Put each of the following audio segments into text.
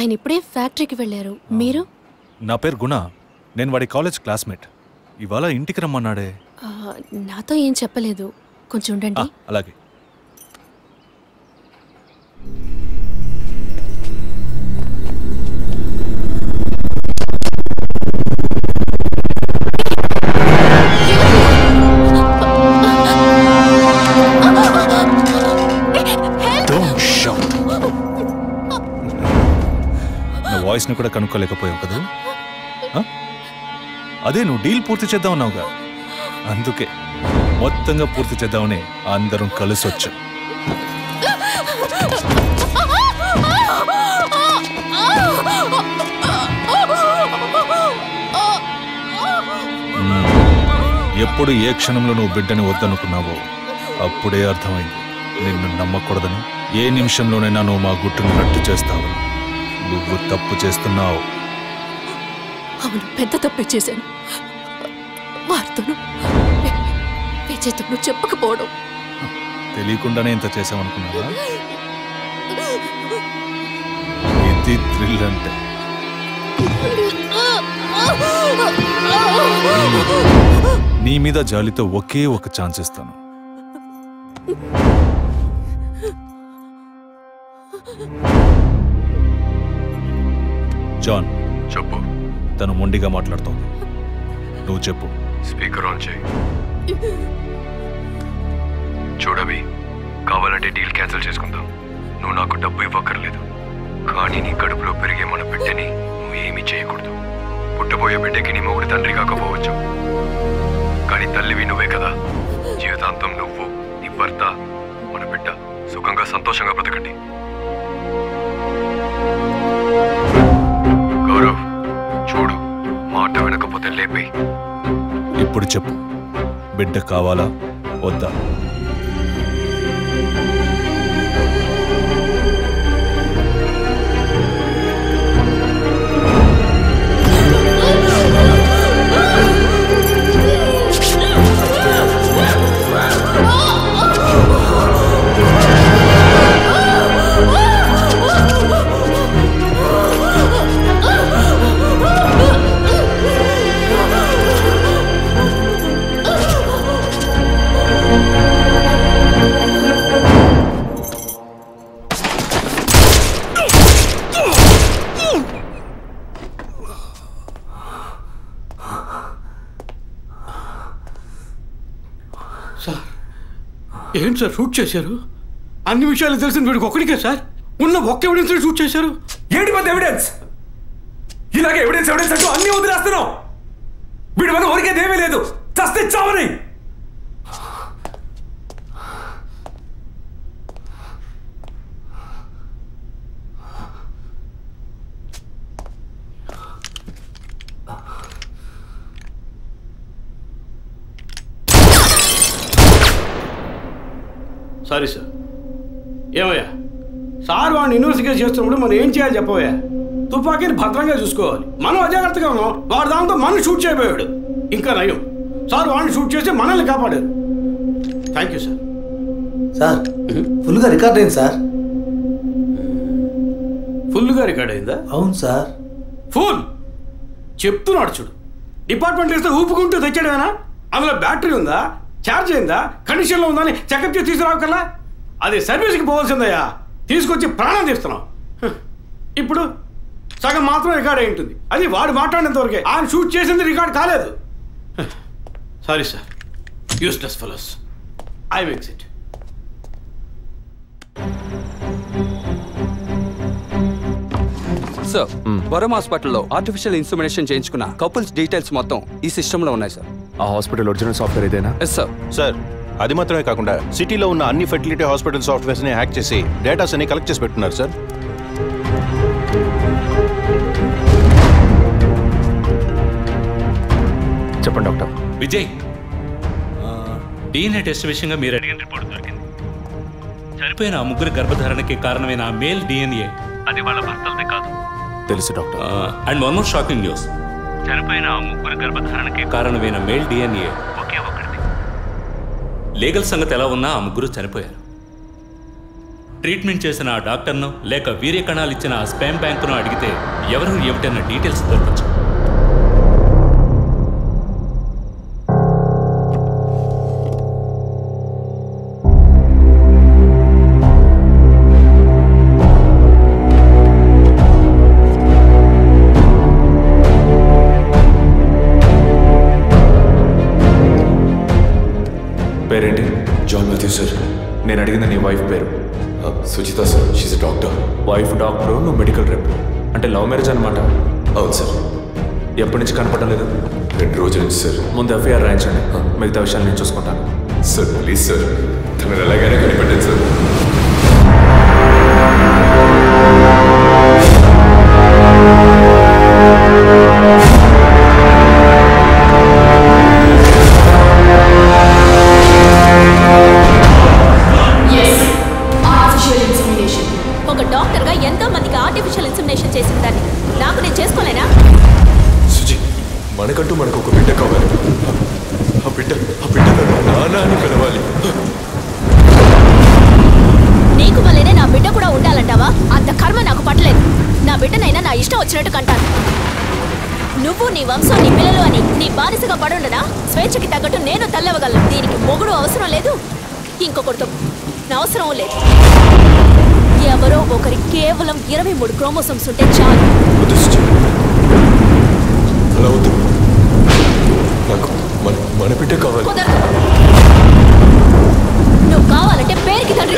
ఆయన ఇప్పుడే ఫ్యాక్టరీకి వెళ్ళారు. మీరు? నా పేరు గుణ. నేను వాడి కాలేజ్ క్లాస్మేట్. ఇవాళ ఇంటికి రమ్మన్నాడే. నాతో ఏం చెప్పలేదు. కొంచెం ఉండండి. అలాగే. వాయిస్ ని కూడా కనుక్కోలేకపోయావు కదా. అదే నువ్వు డీల్ పూర్తి చేద్దామన్నావుగా, అందుకే మొత్తంగా పూర్తి చేద్దామని అందరం కలిసి వచ్చాం. ఎప్పుడు ఏ క్షణంలో నువ్వు బిడ్డని వద్దనుకున్నావో అప్పుడే అర్థమైంది నిన్ను నమ్మకూడదని. ఏ నిమిషంలోనైనా నువ్వు మా గుట్టును రట్టు చేస్తావని. నువ్వు తప్పు చేస్తున్నావు. అవును, పెద్ద తప్పే చేశాను. వారితోనూ విజయ్తోనూ చెప్పకపోవడం. తెలియకుండానే ఇంత చేసామనుకున్నావా? ఇది థ్రిల్ అంటే. నీ మీద జాలితో ఒకే ఒక ఛాన్స్ ఇస్తాను. జాన్, చెప్పు. తను మొండిగా మాట్లాడుతోంది. నువ్వు చెప్పు. స్పీకర్ ఆన్ చేయి. చూడవి, కావాలంటే డీల్ క్యాన్సిల్ చేసుకుందాం. నువ్వు నాకు డబ్బు ఇవ్వక్కర్లేదు, కానీ నీ కడుపులో పెరిగే మన బిడ్డని నువ్వు ఏమీ చేయకూడదు. పుట్టబోయే బిడ్డకి నీ మొగుడు తండ్రి కాకపోవచ్చు, కానీ తల్లివి నువ్వే కదా. జీవితాంతం నువ్వు, నీ భర్త, మన బిడ్డ సుఖంగా సంతోషంగా బ్రతకండి. గౌరవ్, చూడు, మాట వినకపోతే లేపే. ఇప్పుడు చెప్పు, బిడ్డ కావాలా వద్దా? ఏంటి సార్ షూట్ చేశారు? అన్ని విషయాలు తెలిసిన వీడికి ఒక్కడికే సార్ ఉన్న ఒక్క ఎవిడెన్స్ షూట్ చేశారు. ఏంటి పెద్ద ఎవిడెన్స్? ఇలాగే ఎవిడెన్స్ అంటూ అన్ని వదిలేస్తున్నావు. వీడి వల్ల ఒరికేదేమీ లేదు. చస్తే చావని. Sorry sir. ఏమయ్యా, సార్ వాడిని ఇన్వెస్టిగేట్ చేస్తున్నప్పుడు మనం ఏం చేయాలి చెప్పవయ్యా? తుపాకీని భద్రంగా చూసుకోవాలి. మనం అజాగ్రత్తగా ఉన్నాం, వాడు దాంతో మనం షూట్ చేయబోయాడు. ఇంకా నయం, సార్ వాడిని షూట్ చేసి మనల్ని కాపాడారు. Thank you sir. సార్, ఫుల్గా రికార్డ్ అయింది సార్. ఫుల్గా రికార్డ్ అయిందా? అవును సార్. ఫుల్ చెప్తున్నాడు చూడు. డిపార్ట్మెంట్ వేస్తే ఊపుకుంటూ తెచ్చాడేనా? అందులో బ్యాటరీ ఉందా, ఛార్జ్ అయిందా, కండిషన్లో ఉందా అని చెకప్ చేసి తీసుకురావు కదా. అది సర్వీస్కి పోవాల్సిందయ్యా. తీసుకొచ్చి ప్రాణం తీస్తున్నాం. ఇప్పుడు సగం మాత్రం రికార్డ్ అయి ఉంటుంది. అది వాడు మాట్లాడినంత వరకే. ఆయన షూట్ చేసింది రికార్డ్ కాలేదు. Sorry sir, useless fellows. I makes it. Sir, Varam హాస్పిటల్లో ఆర్టిఫిషియల్ ఇన్సెమినేషన్ చేయించుకున్న కపుల్స్ డీటెయిల్స్ మొత్తం ఈ సిస్టంలో ఉన్నాయి సార్. ఆ హాస్పిటల్ ఒరిజినల్ సాఫ్ట్వేర్ ఇదేనా? Yes sir. సార్, అది మాత్రమే కాకుండా సిటీలో ఉన్న అన్ని ఫెర్టిలిటీ హాస్పిటల్ సాఫ్ట్వేర్స్ని హ్యాక్ చేసి డేటాస్ అన్ని కలెక్ట్ చేసి పెట్టున్నారు సార్. చెప్పండి డాక్టర్. విజయ్, DNA టెస్ట్ విషయంగా మీరు అడిగిన రిపోర్ట్ దొరికింది. చనిపోయిన ఆ ముగ్గురి గర్భధారణకి కారణమైన ఆ మేల్ DNA అది వాళ్ళ భర్తలదే కాదు. తెలుసు doctor. And one more shocking news. చనిపోయిన ఆ ముగ్గురి గర్భధారణకి కారణమైన మేల్ DNA ఒకే ఒక్కడిది. లీగల్ సంగతి ఎలా ఉన్నా ఆ ముగ్గురు చనిపోయారు. ట్రీట్మెంట్ చేసిన ఆ డాక్టర్ను లేక వీర్య కణాలు ఇచ్చిన ఆ స్పామ్ బ్యాంకును అడిగితే ఎవరు ఏమిటన్న డీటెయిల్స్ దొరకచ్చు. పేరేంటి? John Mathew sir. నేను అడిగింది నీ వైఫ్ పేరు. Suchitha sir, she's doctor. Wife doctor, నువ్వు మెడికల్ రెప్. అంటే లవ్ మ్యారేజ్ అనమాట. అవును సార్. ఎప్పటి నుంచి కనపడడం లేదు? 2 రోజుల నుంచి సార్. ముందు ఎఫ్ఐఆర్ రాయించండి, మిగతా విషయాలు నేను చూసుకుంటాను. సార్ ప్లీజ్ సార్, తను ఎలాగైనా కనిపెట్టండి సార్. ఒక డాక్టర్గా ఎంతో మందికి ఆర్టిఫిషియల్ ఇన్సెమినేషన్ చేసిన దాన్ని నాకు నేను చేసుకోలేనా? సుజి, మనకంటూ మనకు ఒక బిడ్డ కావాలి. ఆ బిడ్డ నాన్న అని పిలవాలి. నీకు వల్లేనే నా బిడ్డ కూడా ఉండాలంటావా? అంత కర్మ నాకు పట్టలేదు. నా బిడ్డనైనా నా ఇష్టం వచ్చినట్టు కంటాను. నువ్వు నీ వంశం నీ పిల్లలు అని నీ బానిసగా పడుండనా? స్వేచ్ఛకి తగ్గట్టు నేను తల్లవగలను. దీనికి మొగుడు అవసరం లేదు, ఇంకొకరితో నా అవసరం లేదు. ఎవరో ఒకరి కేవలం 23 క్రోమోసోమ్స్ ఉంటే చాలు. అలా వద్దు, నాకు మన బిడ్డ కావాలి. నువ్వు కావాలంటే పేరుకి తండ్రి.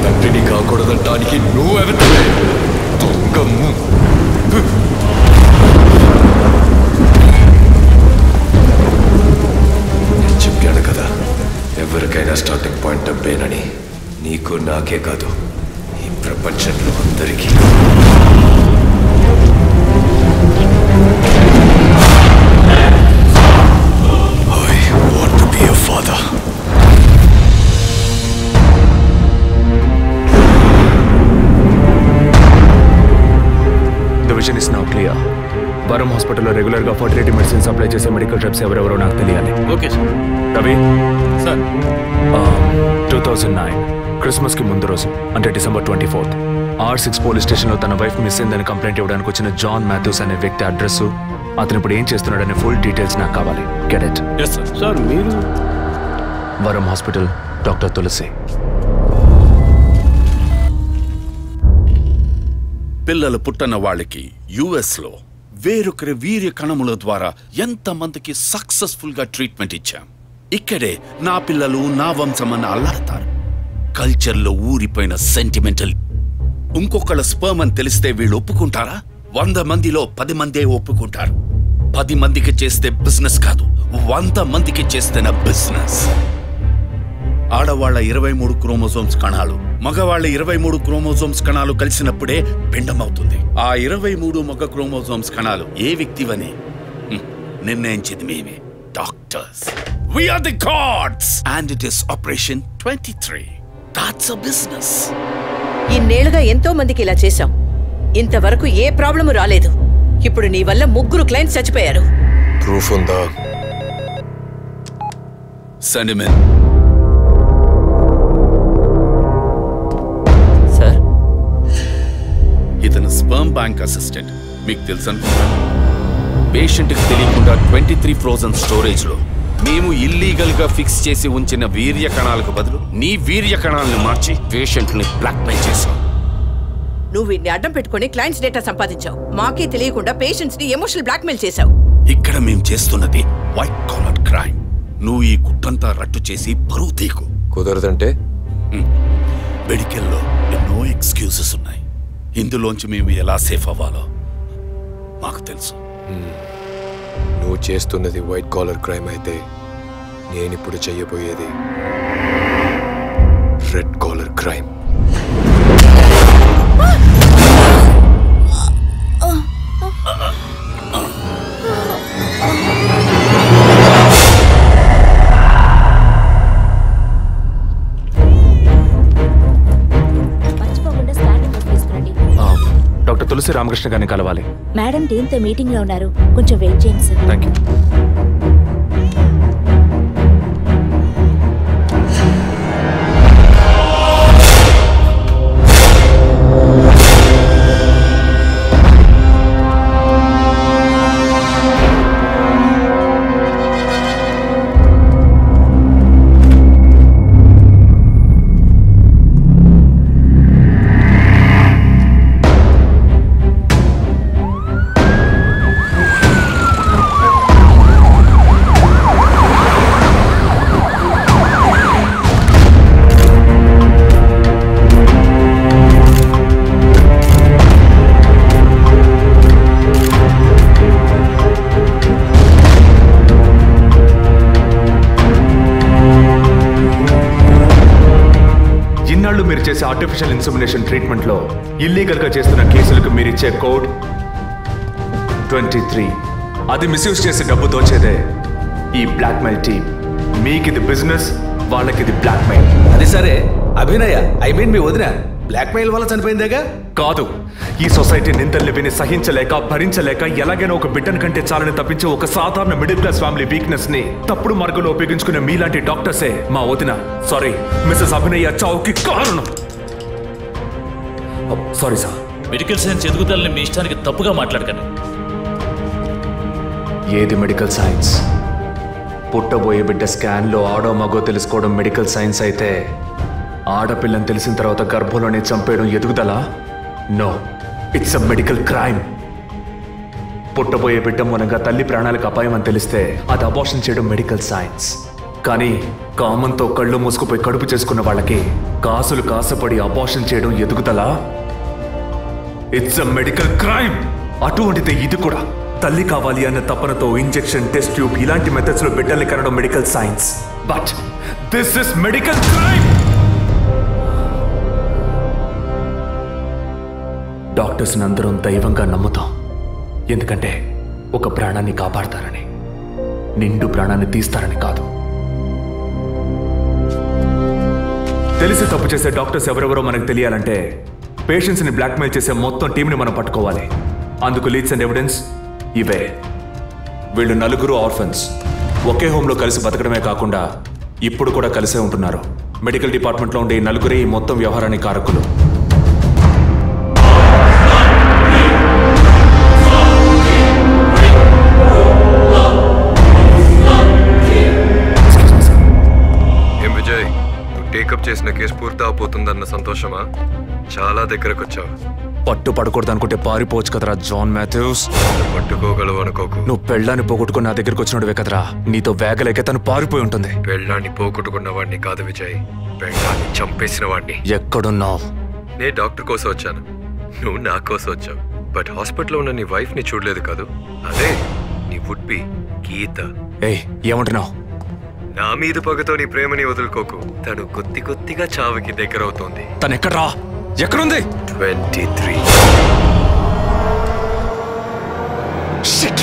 తండ్రిని కాకూడదంటానికి నువ్వెవతలే దొంగము. నేను చెప్పాను కదా, ఎవరికైనా స్టార్టింగ్ పాయింట్ డబ్బేనని. నీకు నాకే కాదు, ఈ ప్రపంచంలో అందరికీ. I want to be a father. The vision is now clear. వరం హాస్పిటల్లో రెగ్యులర్గా ఫర్టిలిటీ మెడిసిన్ సప్లై చేసే మెడికల్ రెప్స్ ఎవరెవరో నాకు తెలియాలి. Okay sir. రవి సార్, 2009 క్రిస్మస్కి ముందు రోజు, అంటే December 24th, R6 పోలీస్ స్టేషన్లో తన వైఫ్ మిస్ అయిందని కంప్లైంట్ ఇవ్వడానికి వచ్చిన జాన్ మాథ్యూస్ అనే వ్యక్తి అడ్రస్, అతను ఇప్పుడు ఏం చేస్తున్నాడనే ఫుల్ డీటెయిల్స్ నాకు కావాలి. Get it? Yes sir. Sir మీరు? వరం హాస్పిటల్, డాక్టర్ తులసి. పిల్లలు పుట్టన వాళ్ళకి యుఎస్లో వేరొకరి వీర్య కణముల ద్వారా ఎంతమందికి సక్సెస్ఫుల్గా ట్రీట్మెంట్ ఇచ్చాం. ఇక్కడే నా పిల్లలు నా వంశమని అల్లాడతారు. కల్చర్లో ఊరిపోయిన సెంటిమెంటల్. ఇంకొకళ్ళ స్పర్మ్ అని తెలిస్తే వీళ్ళు ఒప్పుకుంటారా? 100 మందిలో 10 మందే ఒప్పుకుంటారు. 10 మందికి చేస్తే బిజినెస్ కాదు, 100 మందికి చేస్తేనే బిజినెస్. ఆడవాళ్ల 23 క్రోమోజోమ్స్ కణాలు, మగవాళ్ల 23 క్రోమోజోమ్స్ కణాలు కలిసినప్పుడే పిండం అవుతుంది. ఆ 23 మగ క్రోమోజోమ్స్ కణాలు ఏ వ్యక్తివని నిర్ణయించేది మేమే, doctors. We are the gods and it is Operation 23. That's a business. ఇన్నేళ్లుగా ఎంతో మందికి ఇలా చేశాం, ఇంతవరకు ఏ ప్రాబ్లము రాలేదు. ఇప్పుడు నీ వల్ల 3 క్లయింట్స్ చచ్చిపోయారు. ప్రూఫ్ ఉందా? Send him in. సార్, ఇతను స్పర్మ్ బ్యాంక్ అసిస్టెంట్. మీకు తెలుసు అనుకుంటాను. పేషెంట్కి తెలియకుండా 23 ఫ్రోజన్ స్టోరేజ్లో మేము ఇల్లీగల్గా ఫిక్స్ చేసి ఉంచిన వీర్య కణాలకు బదులు నీ వీర్య కణాలను మార్చి పేషెంట్ని బ్లాక్మెయిల్ చేశావు. నువ్వు వీడిని అడ్డం పెట్టుకుని క్లయింట్స్ డేటా సంపాదించావు. మాకే తెలియకుండా పేషెంట్స్ ని ఎమోషనల్ బ్లాక్మెయిల్ చేశావు. ఇక్కడ మేము చేస్తున్నది వైట్ కాలర్ క్రైమ్. నువ్వు ఈ గుట్టంతా రట్టు చేసి పరువు తీకు. కుదరదంటే? మెడికల్లో ఎన్నో ఎక్స్క్యూజెస్ ఉన్నాయి. ఇందులోంచి మేము ఎలా సేఫ్ అవ్వాలో మాకు తెలుసు. నువ్వు చేస్తున్నది వైట్ కాలర్ క్రైమ్ అయితే నేనిప్పుడు చెయ్యబోయేది రెడ్ కాలర్ క్రైమ్. డాక్టర్ తులసి రామకృష్ణ గారిని కలవాలి. మేడం టీంతో మీటింగ్ లో ఉన్నారు, కొంచెం వెయిట్ చేయండి సార్. Thank you. చేసే ఆర్టిఫిషియల్ ఇన్సెమినేషన్ ట్రీట్మెంట్ లో ఇల్లీగల్ గా చేస్తున్న కేసులకు మీరిచ్చే కోడ్ 23. అది మిస్యూజ్ చేసి డబ్బు దోచేదే ఈ బ్లాక్మెయిల్ టీమ్. మీకిది బిజినెస్, వాళ్ళకిది బ్లాక్మెయిల్. అది సరే అభినయ, మీ వదిన బ్లాక్మెయిల్ వల్ల చనిపోయిందేగా? కాదు, ఈ సొసైటీ నిందల్ని విని సహించలేక భరించలేక ఎలాగైనా ఒక బిడ్డను కంటే చాలని తప్పించి ఒక సాధారణ మిడిల్ క్లాస్ ఫ్యామిలీ వీక్నెస్ ని తప్పుడు మార్గంలో ఉపయోగించుకునే మీలాంటి డాక్టర్సే మా వదిన సారీ మిస్సెస్ అభినయ చావుకి కారణం. Sorry sir. మెడికల్ సైన్స్ ఎదుగుదలని మీ ఇష్టానికి తప్పుగా మాట్లాడకండి. ఏది మెడికల్ సైన్స్? పుట్టబోయే బిడ్డ స్కాన్లో ఆడో మగో తెలుసుకోవడం మెడికల్ సైన్స్ అయితే, ఆడపిల్లని తెలిసిన తర్వాత గర్భంలోనే చంపేయడం ఎదుగుదలా? No, it's a medical crime. పుట్టబోయే బిడ్డ మూలంగా తల్లి ప్రాణాలకు అపాయం అని తెలిస్తే అది అబార్షన్ చేయడం మెడికల్ సైన్స్. కానీ కామంతో కళ్ళు మూసుకుపోయి కడుపు చేసుకున్న వాళ్ళకి కాసులు కాసపడి అబార్షన్ చేయడం ఎదుగుదలా? It's a medical crime. అటువంటిదే ఇది కూడా. తల్లి కావాలి అన్న తపనతో ఇంజెక్షన్, టెస్ట్ ట్యూబ్ ఇలాంటి మెథడ్స్ లో బిడ్డల్ని కనడం medical science. But this is medical crime. Doctors అందరం దైవంగా నమ్ముతాం, ఎందుకంటే ఒక ప్రాణాన్ని కాపాడతారని, నిండు ప్రాణాన్ని తీస్తారని కాదు. తెలిసి తప్పు చేసే డాక్టర్స్ ఎవరెవరో మనకు తెలియాలంటే పేషెంట్స్ని బ్లాక్మెయిల్ చేసే మొత్తం టీంని మనం పట్టుకోవాలి. అందుకు లీడ్స్ అండ్ ఎవిడెన్స్ ఇవే. వీళ్ళు నలుగురు ఆర్ఫన్స్. ఒకే హోమ్లో కలిసి బతకడమే కాకుండా ఇప్పుడు కూడా కలిసే ఉంటున్నారు. మెడికల్ డిపార్ట్మెంట్లో ఉండే ఈ నలుగురే ఈ మొత్తం వ్యవహారానికి కారకులు. విజయ్, నువ్వు టేకప్ చేసిన కేసు పూర్తి అవబోతుందన్న సంతోషమా? చాలా దగ్గరకు వచ్చావు. పట్టు పడకూడదు అనుకుంటే పారిపోవచ్చు కదరా జాన్ మాథ్యూస్. పట్టుకోగలవు అనుకోకు. నువ్వు పెళ్ళాన్ని పోగొట్టుకుని నా దగ్గరకు వచ్చినోడివే కదరా. నీతో వేగలేక తను పారిపోయి ఉంటుంది. పెళ్ళాన్ని పోగొట్టుకున్న వాడిని కాదు విజయ్, పెళ్ళాన్ని చంపేసిన వాడిని. ఎక్కడున్నావు? నేను డాక్టర్ కోసం వచ్చాను, నువ్వు నా కోసం వచ్చావు. బట్ హాస్పిటల్లో ఉన్న నీ వైఫ్ ని చూడలేదు కాదు, అదే నీ వుడ్ బి గీత. ఏయ్, ఏమంటున్నావు? నా మీద పగతో నీ ప్రేమని వదులుకోకు. తను కొద్దిగా చావుకి దగ్గరవుతోంది. తను ఎక్కడ్రా? ఎక్కడుంది? 23. Shit.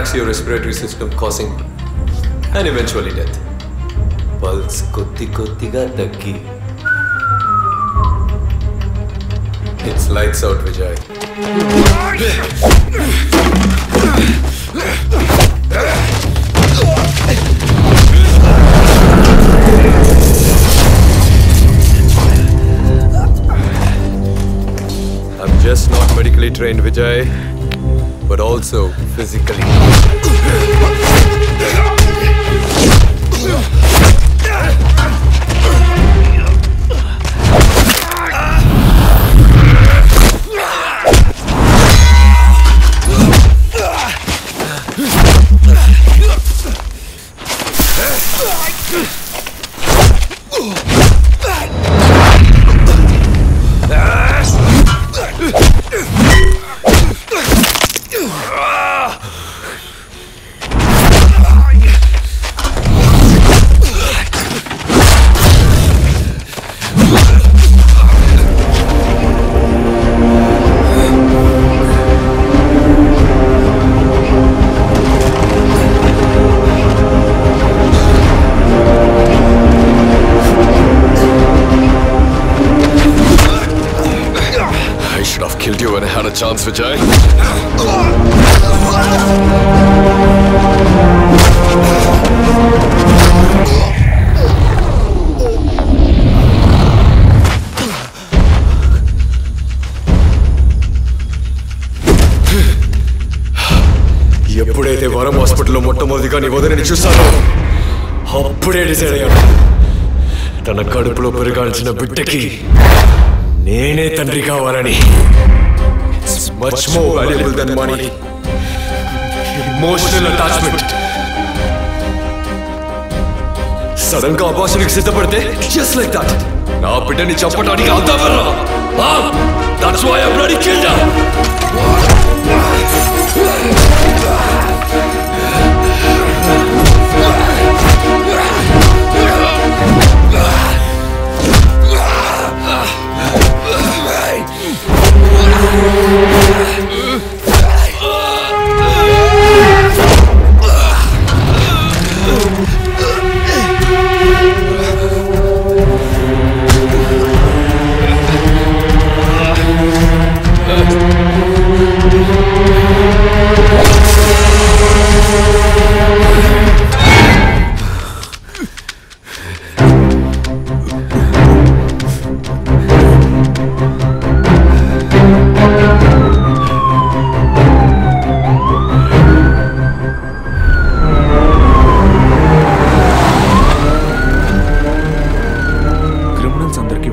attacks your respiratory system, causing and eventually death. Pulse kotti-kottiga taggi. It's lights out, Vijay. I'm just not medically trained, Vijay, but also physically. Killed you when I had a chance, Vijay. ఎప్పుడైతే వరం హాస్పిటల్లో మొట్టమొదటిగా నీ వదిలిని చూశానో అప్పుడే decide అయ్యాను తన కడుపులో పెరగాల్సిన బిడ్డకి నేనే తండ్రి కావాలని. It's much more valuable than money. Emotional attachment. Sudden గా అబార్షన్కి సిద్ధపడితే just like that నా బిడ్డని చంపడానికి అంతా వల్ల. That's why I bloody killed her.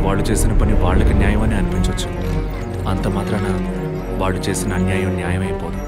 వాళ్ళు చేసిన పని వాళ్ళకి న్యాయమని అనిపించవచ్చు. అంత మాత్రాన వాళ్ళు చేసిన అన్యాయం న్యాయమైపోదు.